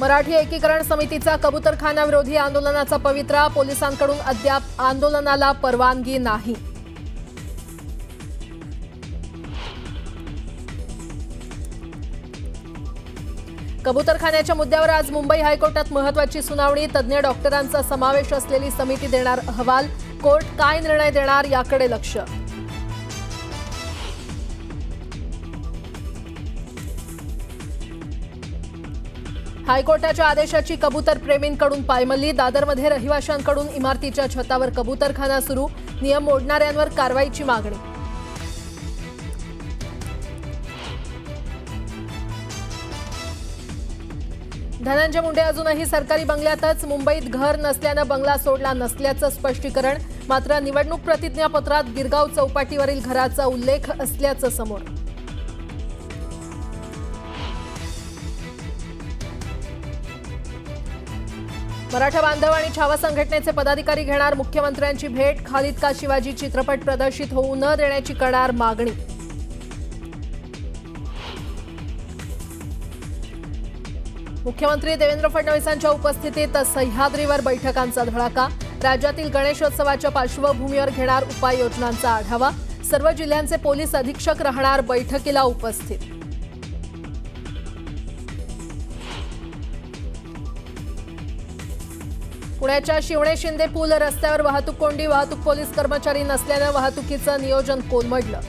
मराठी एकीकरण समितीचा कबूतरखानाविरोधी आंदोलनाचा पवित्रा, पोलिसांकडून अद्याप आंदोलनाला परवानगी नाही. कबूतरखान्याच्या मुद्द्यावर आज मुंबई हायकोर्टात महत्त्वाची सुनावणी. तज्ज्ञ डॉक्टरांचा समावेश असलेली समिती देणार अहवाल. कोर्ट काय निर्णय देणार याकडे लक्ष. हायकोर्टाच्या आदेशाची कबूतर प्रेमींकडून पायमल्ली. दादरमध्ये रहिवाशांकडून इमारतीच्या छतावर कबूतरखाना सुरू. नियम मोडणाऱ्यांवर कारवाईची मागणी. धनंजय मुंडे अजूनही सरकारी बंगल्यातच. मुंबईत घर नसल्यानं बंगला सोडला नसल्याचं स्पष्टीकरण. मात्र निवडणूक प्रतिज्ञापत्रात गिरगाव चौपाटीवरील घराचा उल्लेख असल्याचं समोर. मराठा बांधव आणि छावा संघटनेचे पदाधिकारी घेणार मुख्यमंत्र्यांची भेट. खालिद का शिवाजी चित्रपट प्रदर्शित होऊ न देण्याची करणार मागणी. मुख्यमंत्री देवेंद्र फडणवीसांच्या उपस्थितीत सह्याद्रीवर बैठकांचा धडाका. राज्यातील गणेशोत्सवाच्या पार्श्वभूमीवर घेणार उपाययोजनांचा आढावा. सर्व जिल्ह्यांचे पोलीस अधीक्षक राहणार बैठकीला उपस्थित. पुण्याच्या शिवणे शिंदे पूल रस्त्यावर वाहतूक कोंडी. वाहतूक पोलीस कर्मचारी नसल्यानं वाहतुकीचं नियोजन कोलमडलं.